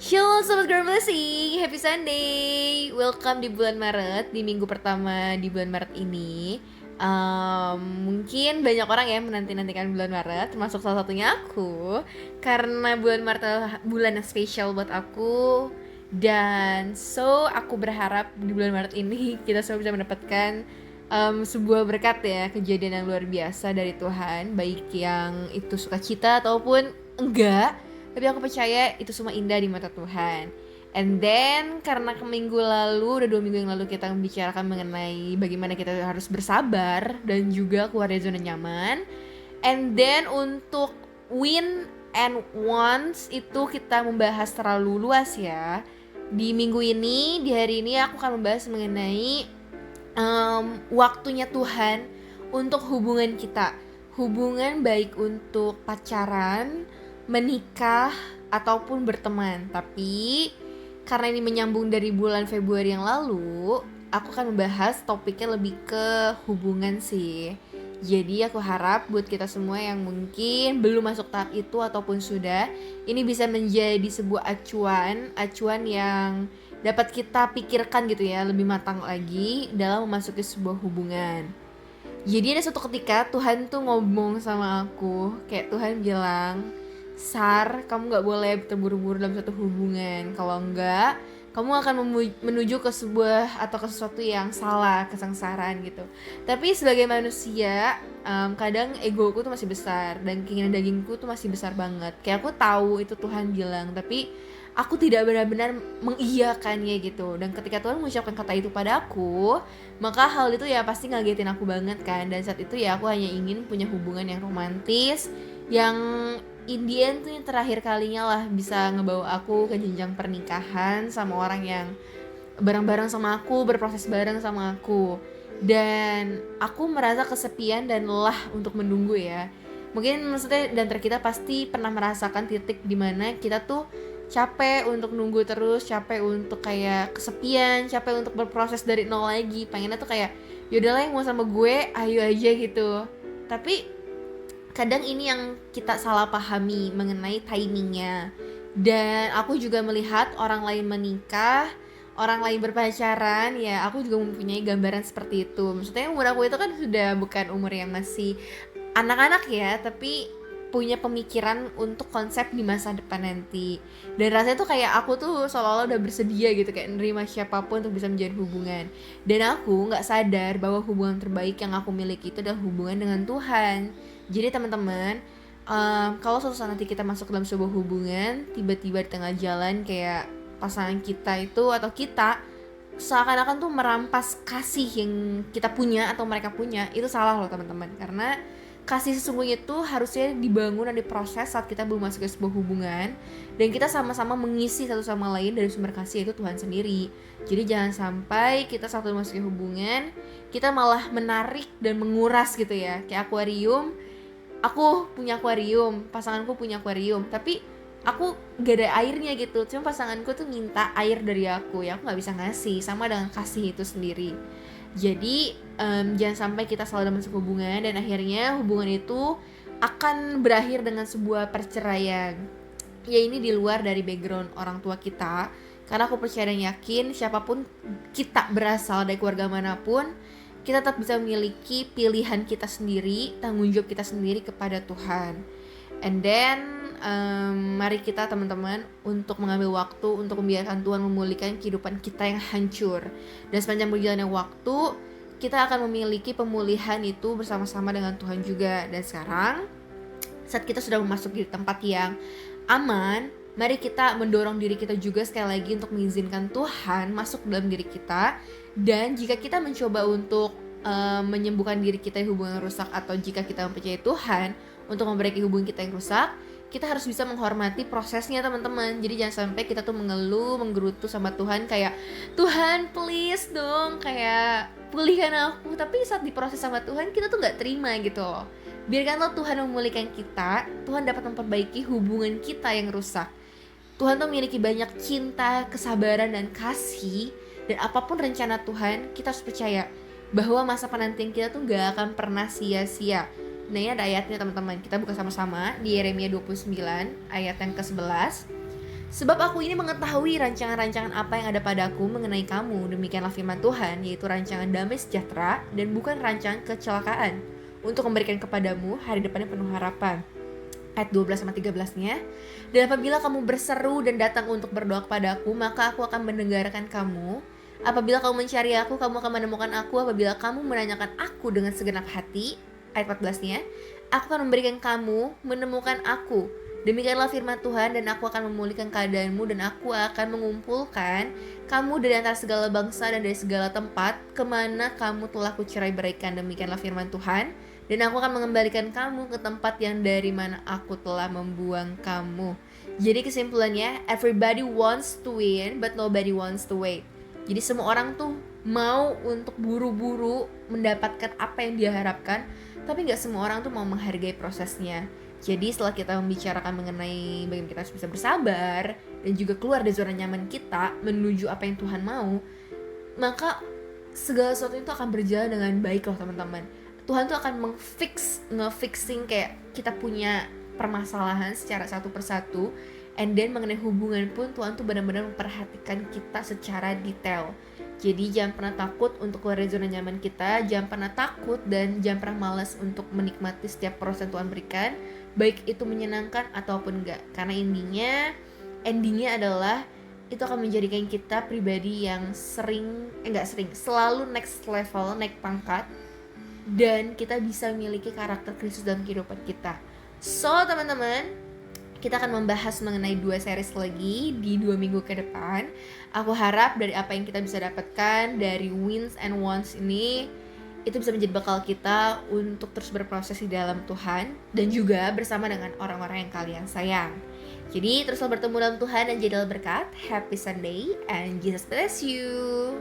Shalom Sobat Girl Blessing, Happy Sunday. Welcome di bulan Maret, di minggu pertama di bulan Maret ini. Mungkin banyak orang ya menanti-nantikan bulan Maret, termasuk salah satunya aku. Karena bulan Maret adalah bulan yang spesial buat aku. Dan aku berharap di bulan Maret ini kita semua bisa mendapatkan sebuah berkat ya, kejadian yang luar biasa dari Tuhan. Baik yang itu sukacita ataupun enggak, tapi aku percaya itu semua indah di mata Tuhan. And then karena minggu lalu, udah 2 minggu yang lalu kita membicarakan mengenai bagaimana kita harus bersabar dan juga keluar dari zona nyaman. And then untuk win and wants itu kita membahas terlalu luas ya. Di minggu ini, di hari ini aku akan membahas mengenai waktunya Tuhan untuk hubungan kita. Hubungan baik untuk pacaran, menikah, ataupun berteman. Tapi karena ini menyambung dari bulan Februari yang lalu, aku akan membahas topiknya lebih ke hubungan sih. Jadi aku harap buat kita semua yang mungkin belum masuk tahap itu ataupun sudah, ini bisa menjadi sebuah acuan yang dapat kita pikirkan gitu ya, lebih matang lagi dalam memasuki sebuah hubungan. Jadi ada suatu ketika Tuhan tuh ngomong sama aku, kayak Tuhan bilang, Sar, kamu gak boleh terburu-buru dalam suatu hubungan. Kalau enggak, kamu akan menuju ke sebuah atau ke sesuatu yang salah, kesengsaraan gitu. Tapi sebagai manusia, kadang egoku tuh masih besar dan keinginan dagingku tuh masih besar banget. Kayak aku tahu itu Tuhan bilang, tapi aku tidak benar-benar mengiyakannya gitu. Dan ketika Tuhan mengucapkan kata itu pada aku, maka hal itu ya pasti ngagetin aku banget kan. Dan saat itu ya aku hanya ingin punya hubungan yang romantis, yang in the end tuh yang terakhir kalinya lah bisa ngebawa aku ke jenjang pernikahan sama orang yang bareng-bareng sama aku, berproses bareng sama aku. Dan aku merasa kesepian dan lelah untuk menunggu ya. Mungkin maksudnya dan kita pasti pernah merasakan titik dimana kita tuh capek untuk nunggu terus, capek untuk kayak kesepian, capek untuk berproses dari nol lagi. Pengennya tuh kayak yaudahlah yang mau sama gue, ayo aja gitu. Tapi kadang ini yang kita salah pahami mengenai timingnya. Dan aku juga melihat orang lain menikah, orang lain berpacaran, ya aku juga mempunyai gambaran seperti itu. Maksudnya umur aku itu kan sudah bukan umur yang masih anak-anak ya, tapi punya pemikiran untuk konsep di masa depan nanti. Dan rasanya tuh kayak aku tuh seolah-olah udah bersedia gitu, kayak nerima siapapun untuk bisa menjalin hubungan. Dan aku gak sadar bahwa hubungan terbaik yang aku miliki itu adalah hubungan dengan Tuhan. Jadi teman-teman, kalau suatu saat nanti kita masuk dalam sebuah hubungan, tiba-tiba di tengah jalan kayak pasangan kita itu atau kita seakan-akan tuh merampas kasih yang kita punya atau mereka punya, itu salah loh teman-teman. Karena kasih sesungguhnya itu harusnya dibangun dan diproses saat kita belum masuk ke sebuah hubungan, dan kita sama-sama mengisi satu sama lain dari sumber kasih, yaitu Tuhan sendiri. Jadi jangan sampai kita saat masuk ke hubungan kita malah menarik dan menguras gitu ya, kayak akuarium. Aku punya akuarium, pasanganku punya akuarium, tapi aku gak ada airnya gitu. Cuma pasanganku tuh minta air dari aku, ya aku gak bisa ngasih. Sama dengan kasih itu sendiri. Jadi jangan sampai kita selalu dalam sebuah hubungan dan akhirnya hubungan itu akan berakhir dengan sebuah perceraian. Ya ini di luar dari background orang tua kita. Karena aku percaya dan yakin siapapun kita berasal dari keluarga manapun, kita tetap bisa memiliki pilihan kita sendiri, tanggung jawab kita sendiri kepada Tuhan. And then mari kita teman-teman untuk mengambil waktu untuk membiarkan Tuhan memulihkan kehidupan kita yang hancur. Dan sepanjang berjalannya waktu, kita akan memiliki pemulihan itu bersama-sama dengan Tuhan juga. Dan sekarang saat kita sudah memasuki tempat yang aman, mari kita mendorong diri kita juga sekali lagi untuk mengizinkan Tuhan masuk dalam diri kita. Dan jika kita mencoba untuk menyembuhkan diri kita yang hubungan rusak, atau jika kita mempercayai Tuhan untuk memperbaiki hubungan kita yang rusak, kita harus bisa menghormati prosesnya, teman-teman. Jadi jangan sampai kita tuh mengeluh, menggerutu sama Tuhan kayak, Tuhan please dong, kayak pulihkan aku. Tapi saat diproses sama Tuhan, kita tuh gak terima gitu loh. Biarkanlah Tuhan memulihkan kita. Tuhan dapat memperbaiki hubungan kita yang rusak. Tuhan tuh memiliki banyak cinta, kesabaran, dan kasih. Dan apapun rencana Tuhan, kita harus percaya bahwa masa penantian kita tuh gak akan pernah sia-sia. Nah, ini ada ayatnya, teman-teman. Kita buka sama-sama di Yeremia 29 ayat yang ke-11. Sebab aku ini mengetahui rancangan-rancangan apa yang ada padaku mengenai kamu, demikianlah firman Tuhan, yaitu rancangan damai sejahtera dan bukan rancangan kecelakaan, untuk memberikan kepadamu hari depan yang penuh harapan. Ayat 12-13-nya. Dan apabila kamu berseru dan datang untuk berdoa kepadaku, maka aku akan mendengarkan kamu. Apabila kamu mencari aku, kamu akan menemukan aku. Apabila kamu menanyakan aku dengan segenap hati. Ayat 14-nya. Aku akan memberikan kamu menemukan aku. Demikianlah firman Tuhan, dan aku akan memulihkan keadaanmu, dan aku akan mengumpulkan kamu dari antara segala bangsa dan dari segala tempat kemana kamu telah kucerai-beraikan. Demikianlah firman Tuhan. Dan aku akan mengembalikan kamu ke tempat yang dari mana aku telah membuang kamu. Jadi kesimpulannya, everybody wants to win, but nobody wants to wait. Jadi semua orang tuh mau untuk buru-buru mendapatkan apa yang dia harapkan, tapi gak semua orang tuh mau menghargai prosesnya. Jadi setelah kita membicarakan mengenai bagaimana kita harus bisa bersabar dan juga keluar dari zona nyaman kita menuju apa yang Tuhan mau, maka segala sesuatu itu akan berjalan dengan baik loh, teman-teman. Tuhan tuh akan nge-fixing kayak kita punya permasalahan secara satu persatu. And then mengenai hubungan pun Tuhan tuh benar-benar memperhatikan kita secara detail. Jadi jangan pernah takut untuk keluar dari zona nyaman kita. Jangan pernah takut dan jangan pernah malas untuk menikmati setiap proses yang Tuhan berikan, baik itu menyenangkan ataupun enggak. Karena endingnya adalah itu akan menjadikan kita pribadi yang selalu next level, naik pangkat. Dan kita bisa memiliki karakter Kristus dalam kehidupan kita. So teman-teman, kita akan membahas mengenai 2 series lagi di 2 minggu ke depan. Aku harap dari apa yang kita bisa dapatkan dari Wins and Wants ini, itu bisa menjadi bekal kita untuk terus berproses di dalam Tuhan dan juga bersama dengan orang-orang yang kalian sayang. Jadi teruslah bertemu dalam Tuhan dan jadilah berkat. Happy Sunday and Jesus bless you.